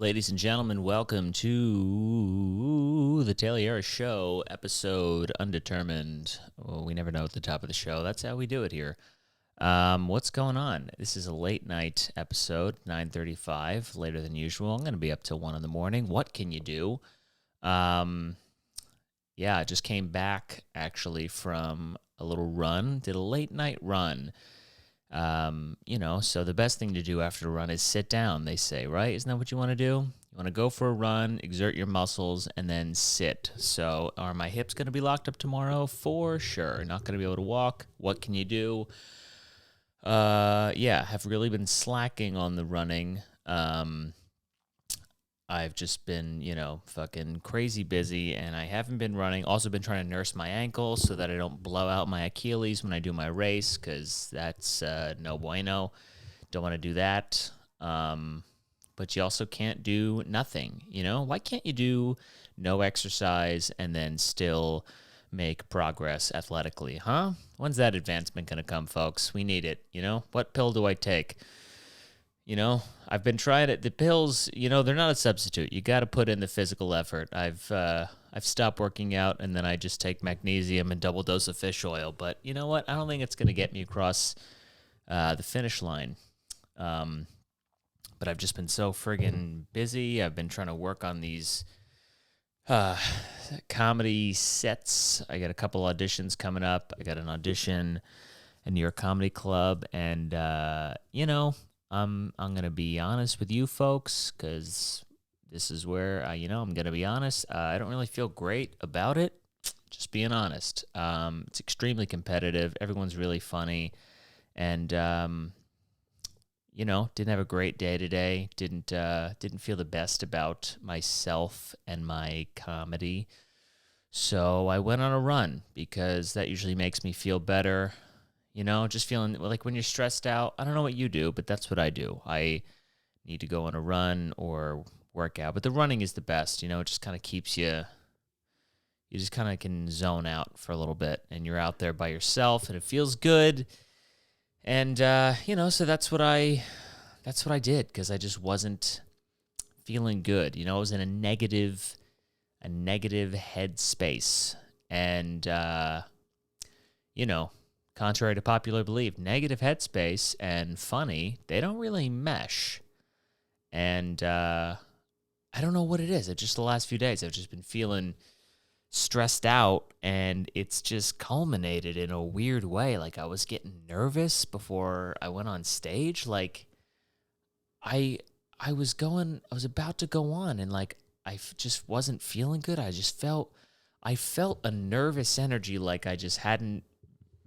Ladies and gentlemen, welcome to the Tayler Yarish Show, episode undetermined. Well, we never know at the top of the show. That's how we do it here. What's going on? This is a late night episode, 9:35, later than usual. I'm going to be up till 1 in the morning. What can you do? I just came back, actually, from a little run. Did a late night run. So the best thing to do after a run is sit down, they say, right? Isn't that what you want to do? You want to go for a run, exert your muscles, and then sit. So are my hips going to be locked up tomorrow? For sure. Not going to be able to walk. What can you do? Have really been slacking on the running. I've just been, fucking crazy busy, and I haven't been running. Also been trying to nurse my ankle so that I don't blow out my Achilles when I do my race, because that's no bueno. Don't want to do that. But you also can't do nothing, Why can't you do no exercise and then still make progress athletically, huh? When's that advancement going to come, folks? We need it, What pill do I take? I've been trying it. The pills, they're not a substitute. You got to put in the physical effort. I've stopped working out, and then I just take magnesium and double dose of fish oil. But you know what? I don't think it's going to get me across the finish line. But I've just been so friggin' busy. I've been trying to work on these comedy sets. I got a couple auditions coming up. I got an audition at New York Comedy Club, and I'm going to be honest with you folks, because this is where, I'm going to be honest. I don't really feel great about it, just being honest. It's extremely competitive. Everyone's really funny. And, didn't have a great day today. Didn't feel the best about myself and my comedy. So I went on a run, because that usually makes me feel better. Just feeling like when you're stressed out. I don't know what you do, but that's what I do. I need to go on a run or work out. But the running is the best. It just kind of keeps you just kind of can zone out for a little bit. And you're out there by yourself, and it feels good. And, so that's what I did, because I just wasn't feeling good. I was in a negative headspace. And, contrary to popular belief, negative headspace and funny, they don't really mesh. And I don't know what it is. It's just the last few days, I've just been feeling stressed out, and it's just culminated in a weird way. Like, I was getting nervous before I went on stage. Like, I was about to go on, and like, I just wasn't feeling good. I felt a nervous energy, like I just hadn't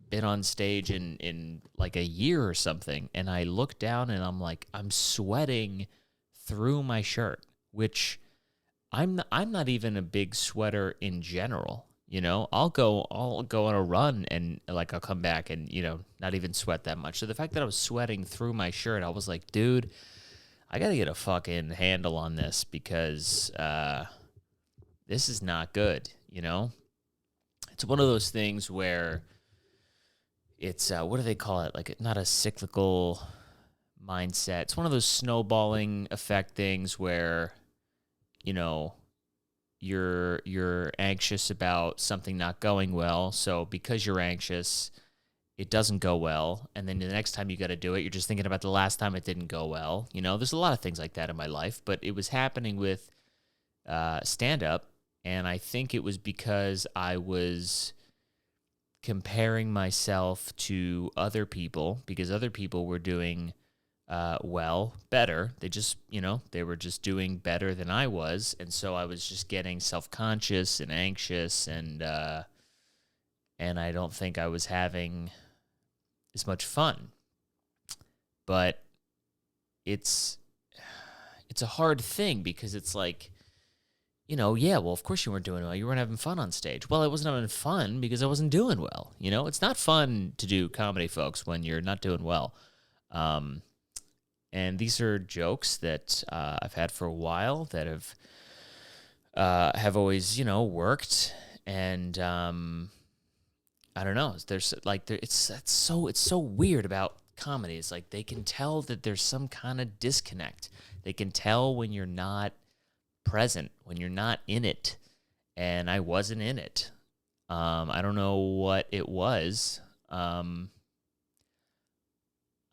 been on stage in like a year or something. And I looked down, and I'm like, I'm sweating through my shirt, which I'm not even a big sweater in general. I'll go on a run, and like I'll come back and not even sweat that much. So the fact that I was sweating through my shirt, I was like, dude, I got to get a fucking handle on this, because this is not good. It's one of those things where it's, what do they call it? Like, not a cyclical mindset. It's one of those snowballing effect things where, you're anxious about something not going well. So because you're anxious, it doesn't go well. And then the next time you got to do it, you're just thinking about the last time it didn't go well. There's a lot of things like that in my life, but it was happening with stand-up. And I think it was because I was comparing myself to other people, because other people were doing better. They just, they were just doing better than I was. And so I was just getting self-conscious and anxious, and I don't think I was having as much fun. But it's a hard thing, because it's like, well, of course you weren't doing well. You weren't having fun on stage. Well, I wasn't having fun because I wasn't doing well. It's not fun to do comedy, folks, when you're not doing well. And these are jokes that I've had for a while that have always, worked. And I don't know. There's like it's so weird about comedy. It's like they can tell that there's some kind of disconnect. They can tell when you're not present, when you're not in it. And I wasn't in it. I don't know what it was. I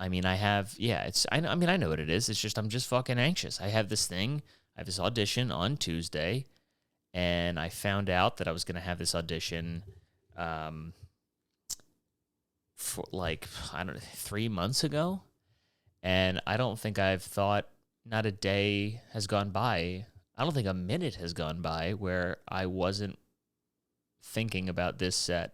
mean, I know what it is. It's just, I'm just fucking anxious. I have this audition on Tuesday, and I found out that I was going to have this audition, for like, I don't know, 3 months ago. And I don't think I've thought, not a day has gone by. I don't think a minute has gone by where I wasn't thinking about this set,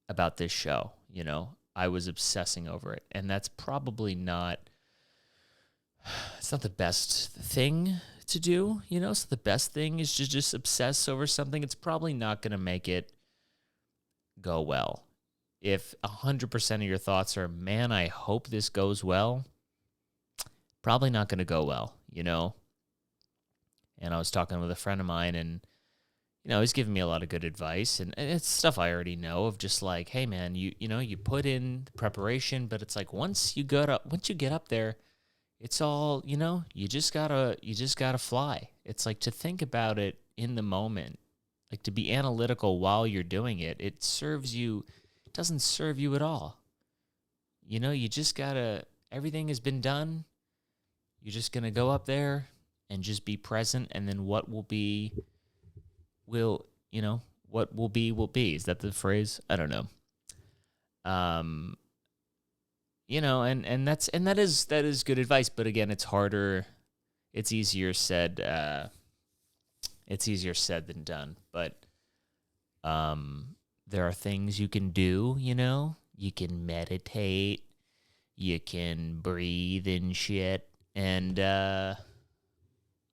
about this show, you know. I was obsessing over it. And that's probably it's not the best thing to do, you know. So the best thing is to just obsess over something. It's probably not going to make it go well. If 100% of your thoughts are, man, I hope this goes well, probably not going to go well, you know. And I was talking with a friend of mine, and you know, he's giving me a lot of good advice, and it's stuff I already know, of just like, hey man, you put in preparation, but it's like once you get up there, it's all, you know, you just gotta fly. It's like to think about it in the moment, like to be analytical while you're doing it. It doesn't serve you at all. You know, you just gotta, everything has been done. You're just gonna go up there and just be present, and then what will be. What will be. Is that the phrase? I don't know. You know, and that is good advice, but again, it's harder. It's easier said than done. But there are things you can do, you know. You can meditate, you can breathe and shit. And I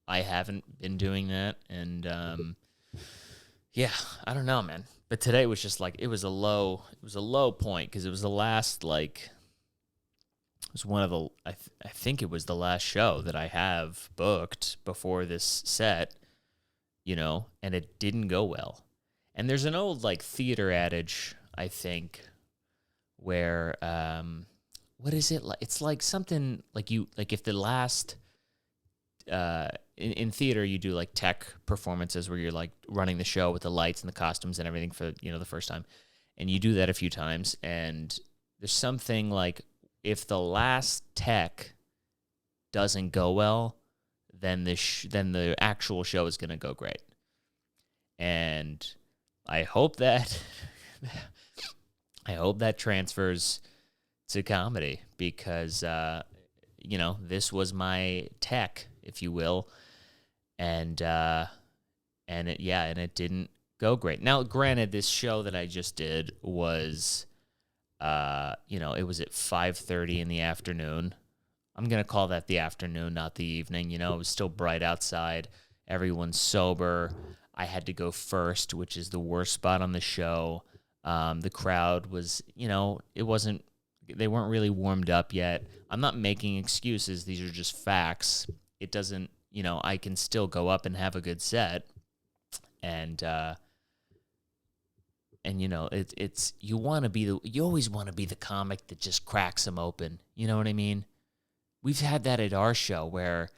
haven't been doing that, and yeah, I don't know, man. But today was just like, it was a low point, because it was the last, like, it was one of the, I think it was the last show that I have booked before this set, you know, and it didn't go well. And there's an old, like, theater adage, I think, where, what is it? It's like something, like if the last, in theater, you do like tech performances where you're like running the show with the lights and the costumes and everything for, you know, the first time. And you do that a few times. And there's something like, if the last tech doesn't go well, then the actual show is going to go great. And I hope that, transfers to comedy, because, you know, this was my tech, if you will. And it didn't go great. Now, granted, this show that I just did was, you know, it was at 5:30 in the afternoon. I'm going to call that the afternoon, not the evening. You know, it was still bright outside. Everyone's sober. I had to go first, which is the worst spot on the show. The crowd was, you know, they weren't really warmed up yet. I'm not making excuses. These are just facts. It doesn't, you know, I can still go up and have a good set. And you know, you always want to be the comic that just cracks them open. You know what I mean? We've had that at our show where,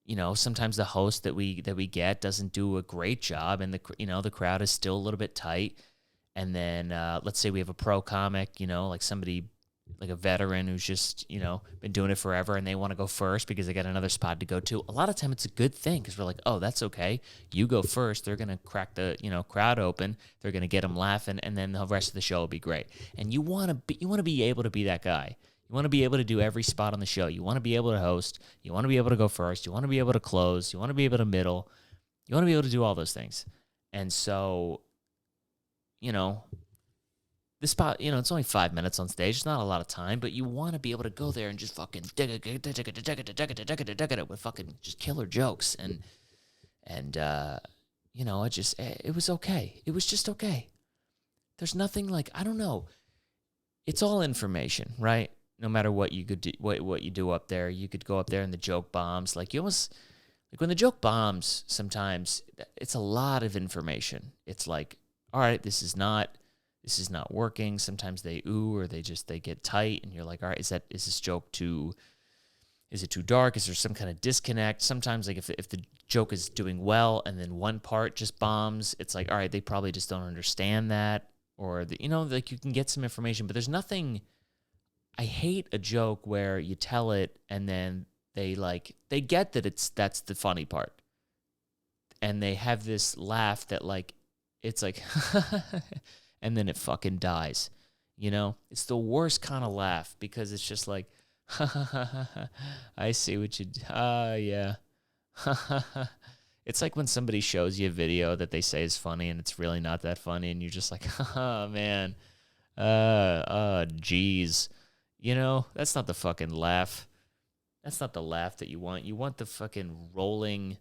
you know, sometimes the host that we get doesn't do a great job, and the crowd is still a little bit tight. And then let's say we have a pro comic, you know, like somebody, like a veteran who's just, you know, been doing it forever, and they want to go first because they got another spot to go to. A lot of time it's a good thing, because we're like, oh, that's okay. You go first. They're going to crack the, you know, crowd open. They're going to get them laughing, and then the rest of the show will be great. And you want to be able to be that guy. You want to be able to do every spot on the show. You want to be able to host. You want to be able to go first. You want to be able to close. You want to be able to middle. You want to be able to do all those things. And so, you know, this spot, you know, it's only 5 minutes on stage. It's not a lot of time, but you want to be able to go there and just fucking with fucking just killer jokes. And you know, it was okay. It was just okay. There's nothing like, I don't know. It's all information, right? No matter what you could do, what you do up there, you could go up there and the joke bombs. Like, you almost, like when the joke bombs, sometimes it's a lot of information. It's like, all right, this is not this is not working. Sometimes they ooh, or they get tight, and you're like, all right, is this joke is it too dark? Is there some kind of disconnect? Sometimes, like, if the joke is doing well and then one part just bombs, it's like, all right, they probably just don't understand that. Or, like, you can get some information, but there's nothing. I hate a joke where you tell it and then they get that that's the funny part. And they have this laugh that, like, it's like, and then it fucking dies. It's the worst kind of laugh because it's just like, I see what you did. Yeah. It's like when somebody shows you a video that they say is funny and it's really not that funny, and you're just like, oh, man. Geez. That's not the fucking laugh. That's not the laugh that you want. You want the fucking rolling.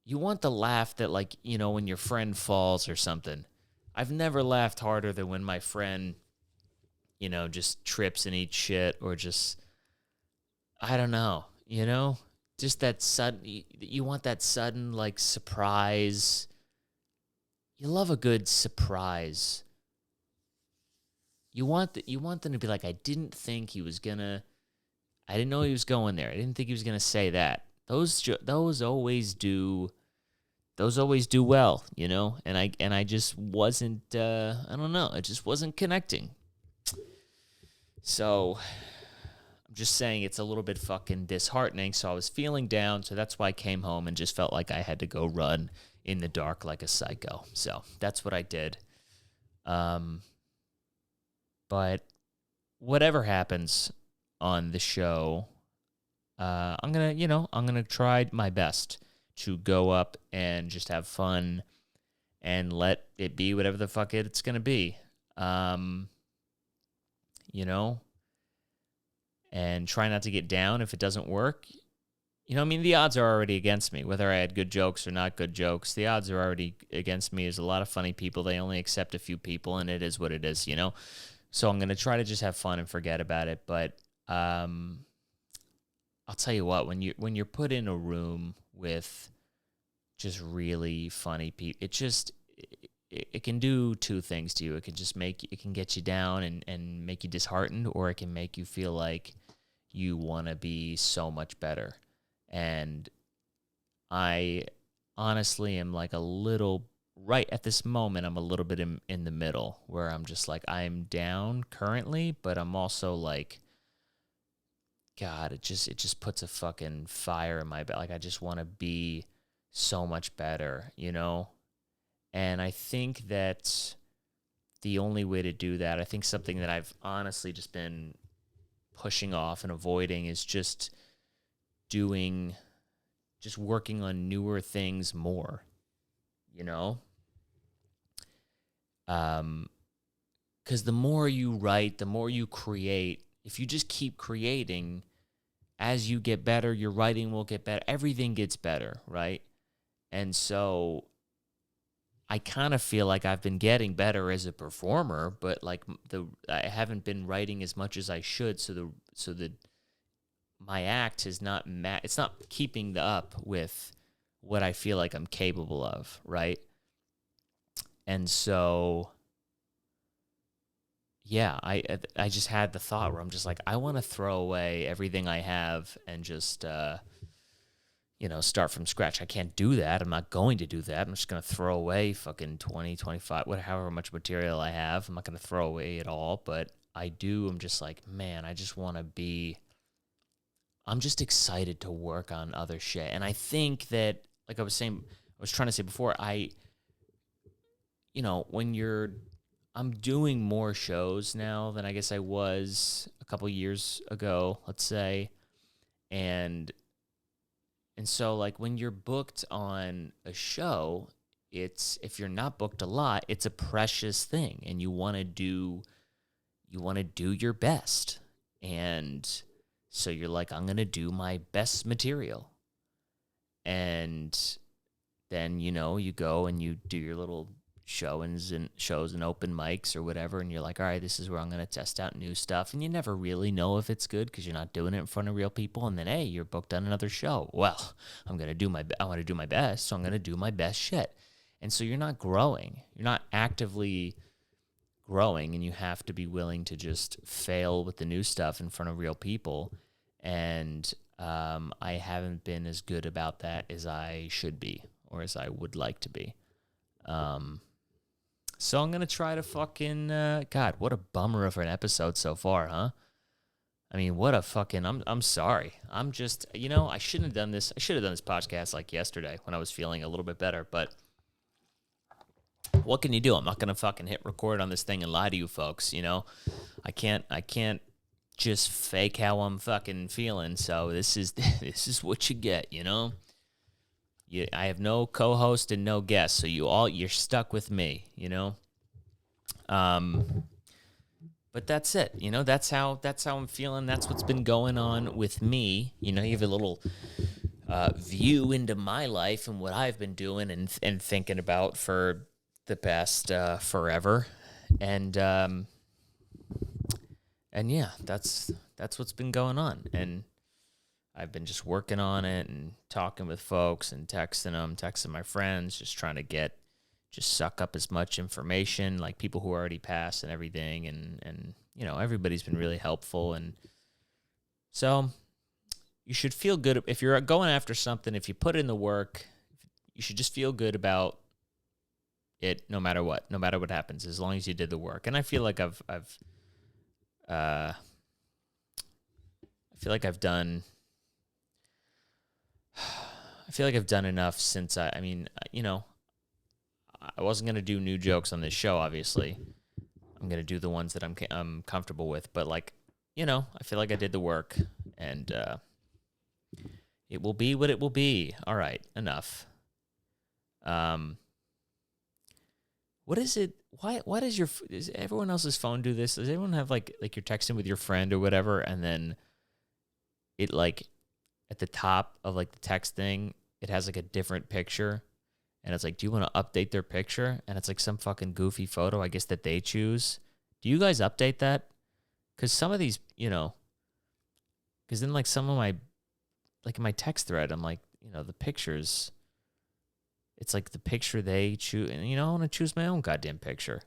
You want the laugh that, like, when your friend falls or something. I've never laughed harder than when my friend, just trips and eats shit, or just, I don't know, just that sudden, you want that sudden, like, surprise. You love a good surprise. You want them to be like, I didn't know he was going there. I didn't think he was gonna say that. Those always do well, and I just wasn't, I don't know, it just wasn't connecting. So I'm just saying it's a little bit fucking disheartening. So I was feeling down, so that's why I came home and just felt like I had to go run in the dark like a psycho. So that's what I did. But whatever happens on the show, I'm gonna try my best to go up and just have fun and let it be whatever the fuck it's gonna be. And try not to get down if it doesn't work. The odds are already against me, whether I had good jokes or not good jokes. The odds are already against me. There's a lot of funny people. They only accept a few people, and it is what it is, So I'm going to try to just have fun and forget about it. But I'll tell you what, when you're put in a room with just really funny people, it can do two things to you. It can get you down and make you disheartened, or it can make you feel like you want to be so much better. And I honestly am like right at this moment, I'm a little bit in the middle, where I'm just like, I'm down currently, but I'm also like, God, it just puts a fucking fire in my belly. Like, I just want to be so much better, And I think that the only way to do that, I think something that I've honestly just been pushing off and avoiding, is just working on newer things more, because the more you write, the more you create. If you just keep creating, as you get better, your writing will get better. Everything gets better, right? And so I kind of feel like I've been getting better as a performer, but like I haven't been writing as much as I should. So my act is not it's not keeping up with what I feel like I'm capable of, right? And so, yeah, I just had the thought where I'm just like, I want to throw away everything I have and just start from scratch. I can't do that. I'm not going to do that. I'm just going to throw away fucking 20, 25, however much material I have. I'm not going to throw away it all, but I'm just like, man, I just want to I'm just excited to work on other shit. And I think that, like I was trying to say before, I'm doing more shows now than I guess I was a couple years ago, let's say. And so, like, when you're booked on a show, if you're not booked a lot, it's a precious thing, and you want to do your best. And so you're like, I'm going to do my best material. And then, you go and you do your little shows and open mics or whatever, and you're like, all right, this is where I'm going to test out new stuff. And you never really know if it's good because you're not doing it in front of real people. And then, hey, you're booked on another show. Well, I want to do my best, so I'm going to do my best shit. And so you're not growing. You're not actively growing, and you have to be willing to just fail with the new stuff in front of real people. And I haven't been as good about that as I should be, or as I would like to be. So I'm going to try to fucking, God, what a bummer of an episode so far, huh? I mean, what a fucking, I'm sorry. I'm just, I shouldn't have done this. I should have done this podcast like yesterday when I was feeling a little bit better, but what can you do? I'm not going to fucking hit record on this thing and lie to you folks, I can't just fake how I'm fucking feeling. So this is what you get, I have no co-host and no guest, so you're stuck with me, But that's it, that's how I'm feeling. That's what's been going on with me. You have a little view into my life and what I've been doing and thinking about for the past forever, and yeah, that's what's been going on. And I've been just working on it and talking with folks and texting my friends, just trying to suck up as much information, like people who already passed and everything. And everybody's been really helpful. And so you should feel good if you're going after something. If you put in the work, you should just feel good about it, no matter what happens, as long as you did the work. And I feel like I've done enough since I wasn't going to do new jokes on this show, obviously. I'm going to do the ones that I'm comfortable with, but I feel like I did the work, and it will be what it will be. All right, enough. What is it? Why does everyone else's phone do this? Does everyone have like you're texting with your friend or whatever, and then it at the top of the text thing, it has a different picture, and it's do you want to update their picture? And it's some fucking goofy photo, I guess, that they choose. Do you guys update that? Because some of these, because then some of my, in my text thread, I'm the pictures, it's the picture they choose, and I want to choose my own goddamn picture.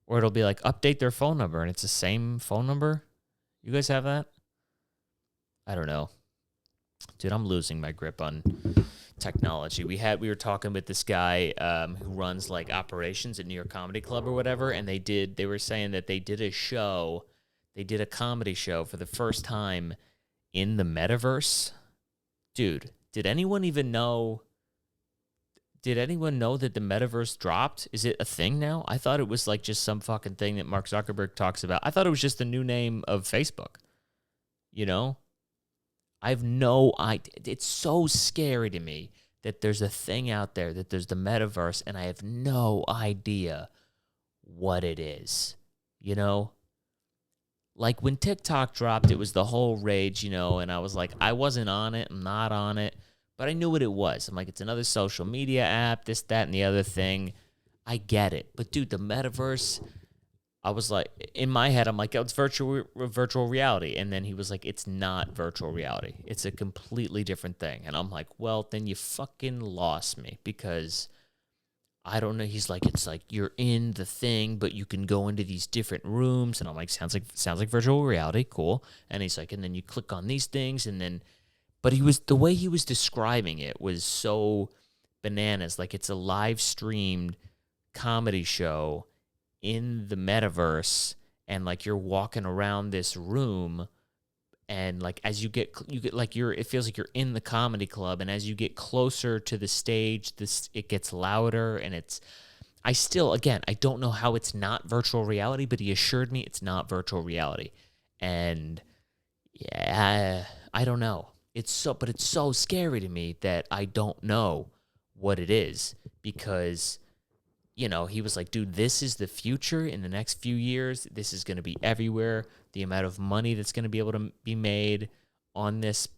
Or it'll be update their phone number, and it's the same phone number. You guys have that? I don't know. Dude, I'm losing my grip on technology. We were talking with this guy who runs operations at New York Comedy Club or whatever, and they were saying that they did a comedy show for the first time in the metaverse. Dude, did anyone know that the metaverse dropped? Is it a thing now? I thought it was just some fucking thing that Mark Zuckerberg talks about. I thought it was just the new name of Facebook. I have no idea. It's so scary to me that there's a thing out there, that there's the metaverse, and I have no idea what it is. When TikTok dropped, it was the whole rage, and I was I wasn't on it, I'm not on it, but I knew what it was. I'm it's another social media app, this, that, and the other thing. I get it. But, dude, the metaverse, I was in my head, I'm oh, it's virtual reality. And then he was it's not virtual reality. It's a completely different thing. And I'm well, then you fucking lost me, because I don't know. He's it's you're in the thing, but you can go into these different rooms. And I'm sounds like virtual reality. Cool. And he's and then you click on these things, and then, but the way he was describing it was so bananas. It's a live streamed comedy show in the metaverse, and you're walking around this room, and as you get it feels like you're in the comedy club, and as you get closer to the stage, it gets louder, and I don't know how it's not virtual reality, but he assured me it's not virtual reality. And yeah, I don't know. It's so scary to me that I don't know what it is, because he was dude, this is the future in the next few years. This is going to be everywhere. The amount of money that's going to be able to be made on this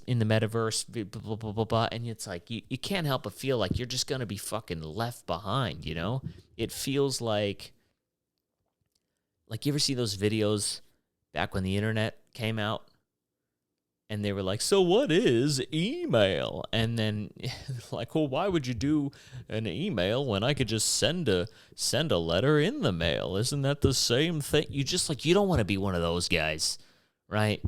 in the metaverse, blah, blah, blah, blah, blah. And it's you can't help but feel you're just going to be fucking left behind, It feels you ever see those videos back when the internet came out, And they were like, so what is email? And then like, well, why would you do an email when I could just send a letter in the mail? Isn't that the same thing? You just like, you don't want to be one of those guys, right?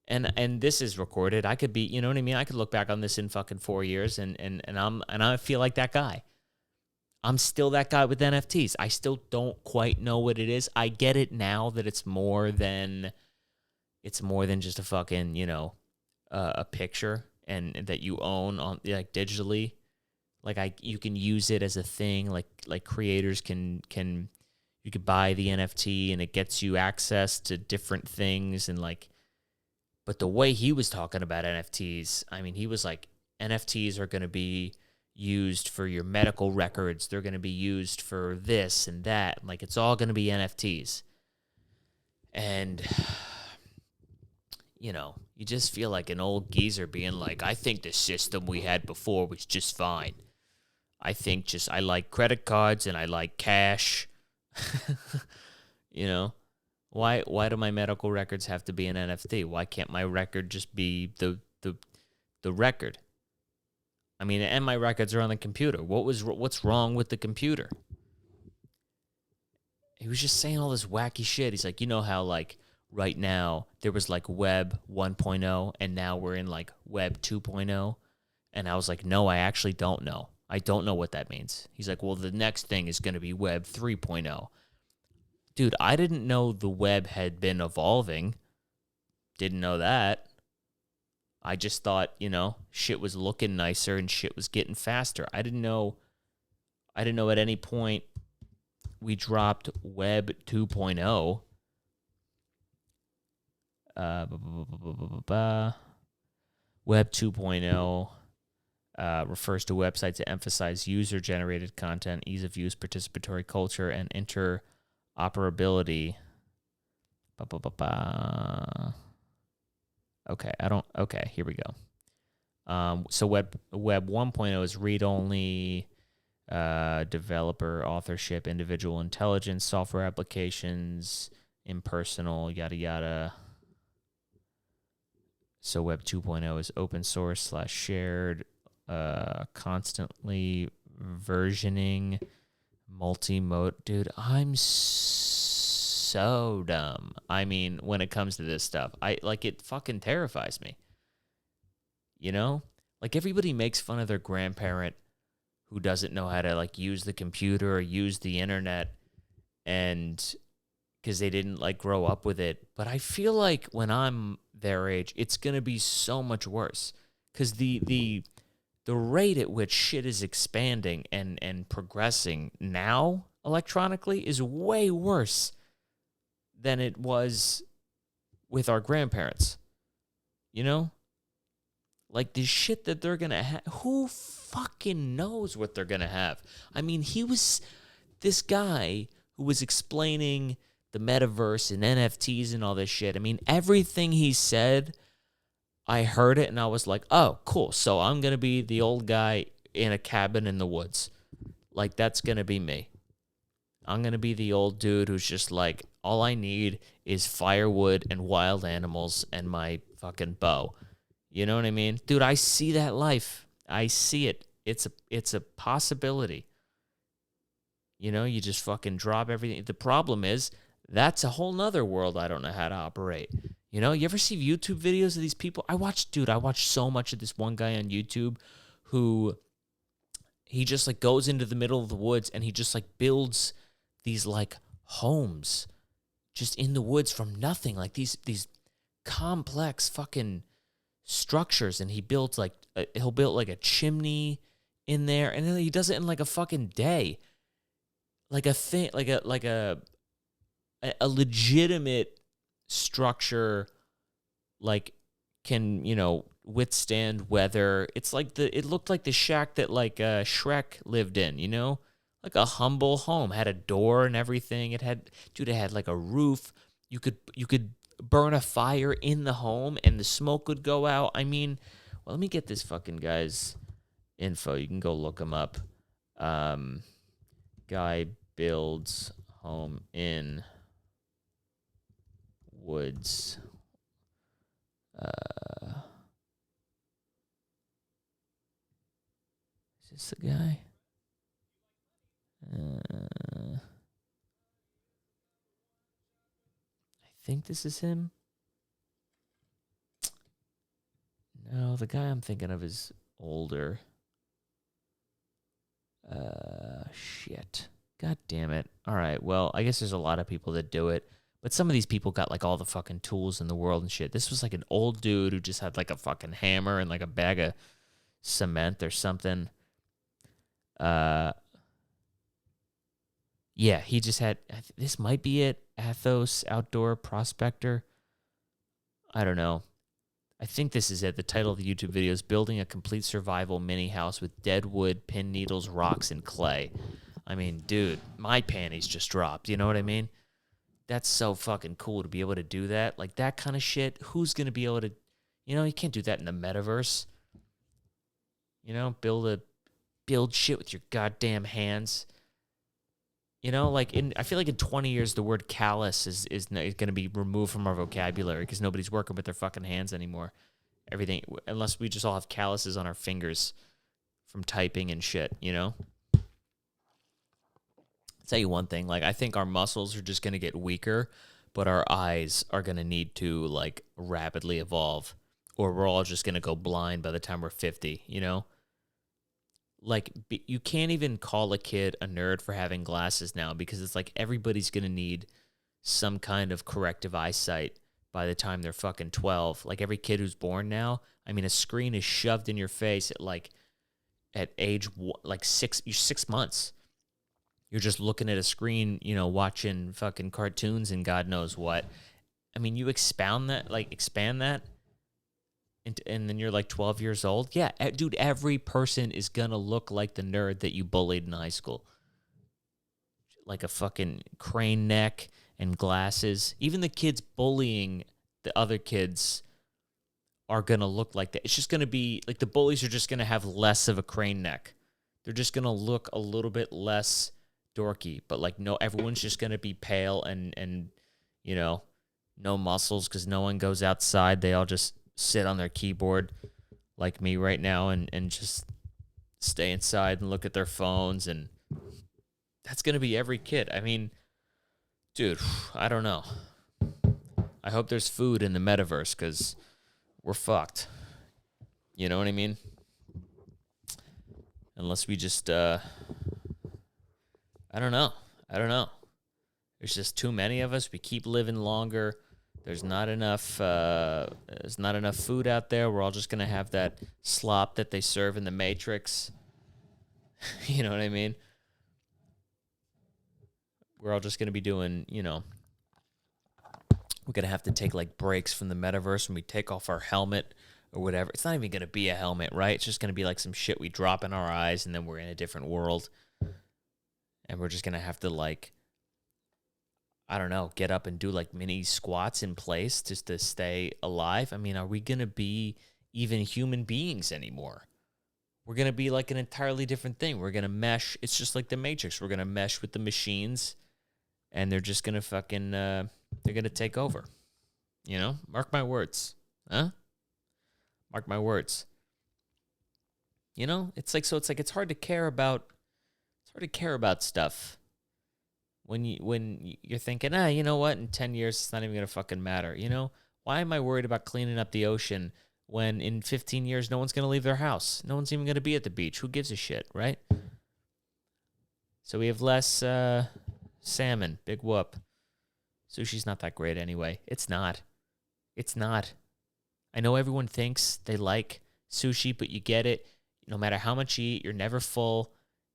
And this is recorded. I could be, you know what I mean? I could look back on this in fucking 4 years and I feel like that guy. I'm still that guy with NFTs. I still don't quite know what it is. I get it now that it's more than just a fucking, a picture and that you own on like digitally. Like you can use it as a thing. Like creators can you could buy the NFT and it gets you access to different things and like. But the way he was talking about NFTs, I mean, he was like, NFTs are going to be used for your medical records. They're going to be used for this and that. Like it's all going to be NFTs. And you just feel like an old geezer being like, I think the system we had before was just fine. I like credit cards and I like cash. Why do my medical records have to be an NFT? Why can't my record just be the record? I mean, and my records are on the computer. What's wrong with the computer? He was just saying all this wacky shit. He's like, how like right now there was like Web 1.0 and now we're in like Web 2.0. And I was like, no, I actually don't know. I don't know what that means. He's like, well, the next thing is going to be Web 3.0. Dude, I didn't know the web had been evolving. Didn't know that. I just thought, shit was looking nicer and shit was getting faster. I didn't know at any point we dropped Web 2.0. Web 2.0 refers to websites that emphasize user-generated content, ease of use, participatory culture, and interoperability. Okay, here we go. So Web 1.0 is read-only, developer authorship, individual intelligence, software applications, impersonal, yada yada. So Web 2.0 is open source / shared, constantly versioning, multi-mode. Dude, I'm so dumb. I mean, when it comes to this stuff, it fucking terrifies me. Like everybody makes fun of their grandparent who doesn't know how to like use the computer or use the internet, and because they didn't like grow up with it. But I feel like when I'm their age, it's gonna be so much worse because the rate at which shit is expanding and progressing now electronically is way worse than it was with our grandparents. Like the shit that they're gonna have. Who fucking knows what they're gonna have? I mean, he was this guy who was explaining the metaverse and NFTs and all this shit. I mean, everything he said, I heard it and I was like, oh, cool. So I'm going to be the old guy in a cabin in the woods. Like, that's going to be me. I'm going to be the old dude who's just like, all I need is firewood and wild animals and my fucking bow. You know what I mean? Dude, I see that life. I see it. It's a possibility. You just fucking drop everything. The problem is, that's a whole nother world I don't know how to operate. You ever see YouTube videos of these people? I watched so much of this one guy on YouTube who he just like goes into the middle of the woods and he just like builds these like homes just in the woods from nothing. Like these complex fucking structures, and he builds like he'll build like a chimney in there, and then he does it in like a fucking day. Like a thing, like a legitimate structure, like can withstand weather. It's like it looked like the shack that like Shrek lived in. Like a humble home, had a door and everything. It had like a roof. You could burn a fire in the home and the smoke would go out. I mean, well, let me get this fucking guy's info. You can go look him up. Guy builds home in woods. Is this the guy? I think this is him. No, the guy I'm thinking of is older. Shit. God damn it. All right, well, I guess there's a lot of people that do it, but some of these people got like all the fucking tools in the world and shit. This was like an old dude who just had like a fucking hammer and like a bag of cement or something. Yeah, he just had, this might be it, Athos Outdoor Prospector. I don't know. I think this is it. The title of the YouTube video is Building a Complete Survival Mini House with Dead Wood, Pin Needles, Rocks, and Clay. I mean, dude, my panties just dropped. You know what I mean? That's so fucking cool to be able to do that. Like, that kind of shit, who's going to be able to, you can't do that in the metaverse. Build shit with your goddamn hands. I feel like in 20 years, the word callous is going to be removed from our vocabulary because nobody's working with their fucking hands anymore. Everything, unless we just all have calluses on our fingers from typing and shit, I'll tell you one thing, I think our muscles are just going to get weaker, but our eyes are going to need to, rapidly evolve, or we're all just going to go blind by the time we're 50, you can't even call a kid a nerd for having glasses now because it's like everybody's going to need some kind of corrective eyesight by the time they're fucking 12. Like every kid who's born now, I mean, a screen is shoved in your face at age 6 months. You're just looking at a screen, watching fucking cartoons and God knows what. I mean, you expand that, and then you're 12 years old. Yeah, dude, every person is going to look like the nerd that you bullied in high school. Like a fucking crane neck and glasses. Even the kids bullying the other kids are going to look like that. It's just going to be, the bullies are just going to have less of a crane neck. They're just going to look a little bit less dorky. But, no, everyone's just going to be pale and no muscles because no one goes outside. They all just sit on their keyboard like me right now and just stay inside and look at their phones, and that's going to be every kid. I mean, dude, I don't know. I hope there's food in the metaverse because we're fucked. You know what I mean? Unless we just, I don't know. There's just too many of us. We keep living longer. There's not enough food out there. We're all just going to have that slop that they serve in the Matrix. You know what I mean? We're all just going to be doing, we're going to have to take breaks from the metaverse when we take off our helmet or whatever. It's not even going to be a helmet, right? It's just going to be some shit we drop in our eyes and then we're in a different world. And we're just going to have to I don't know, get up and do mini squats in place just to stay alive. I mean, are we going to be even human beings anymore? We're going to be an entirely different thing. We're going to mesh. It's just like the Matrix. We're going to mesh with the machines and they're just going to fucking, they're going to take over. Mark my words. Huh? Mark my words. It's hard to care about, stuff. When you're thinking, you know what, in 10 years, it's not even going to fucking matter. Why am I worried about cleaning up the ocean when in 15 years, no one's going to leave their house? No one's even going to be at the beach. Who gives a shit, right? So we have less salmon. Big whoop. Sushi's not that great anyway. It's not. I know everyone thinks they like sushi, but you get it. No matter how much you eat, you're never full.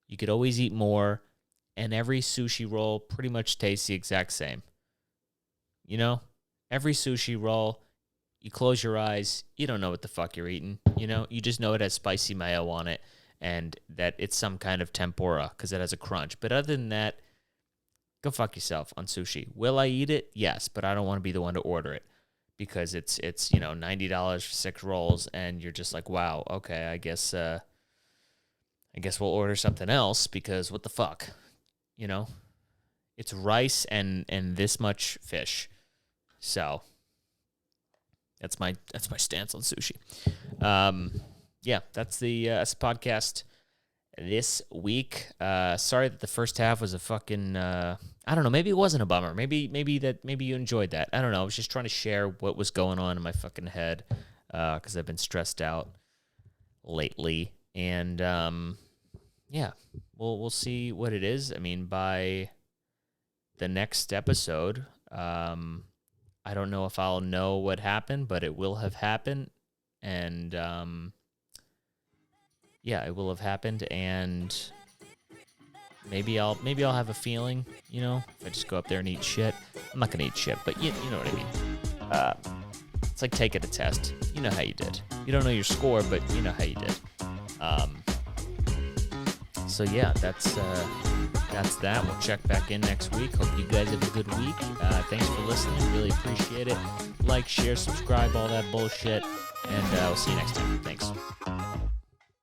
You could always eat more. And every sushi roll pretty much tastes the exact same. Every sushi roll, you close your eyes, you don't know what the fuck you're eating. You just know it has spicy mayo on it and that it's some kind of tempura because it has a crunch. But other than that, go fuck yourself on sushi. Will I eat it? Yes, but I don't want to be the one to order it because it's $90 for 6 rolls and you're just like, wow, okay, I guess we'll order something else because what the fuck? It's rice and this much fish. So, That's my stance on sushi. Yeah, that's the podcast this week. Sorry that the first half was a fucking I don't know, maybe it wasn't a bummer. Maybe you enjoyed that. I don't know. I was just trying to share what was going on in my fucking head cuz I've been stressed out lately. And yeah, we'll see what it is. I mean, by the next episode, I don't know if I'll know what happened, but it will have happened. And yeah, it will have happened, and maybe I'll have a feeling, if I just go up there and eat shit. I'm not gonna eat shit, but you know what I mean. It's like taking a test. You know how you did. You don't know your score, but you know how you did. So yeah, that's that. We'll check back in next week. Hope you guys have a good week. Thanks for listening. Really appreciate it. Like, share, subscribe, all that bullshit. And we'll see you next time. Thanks.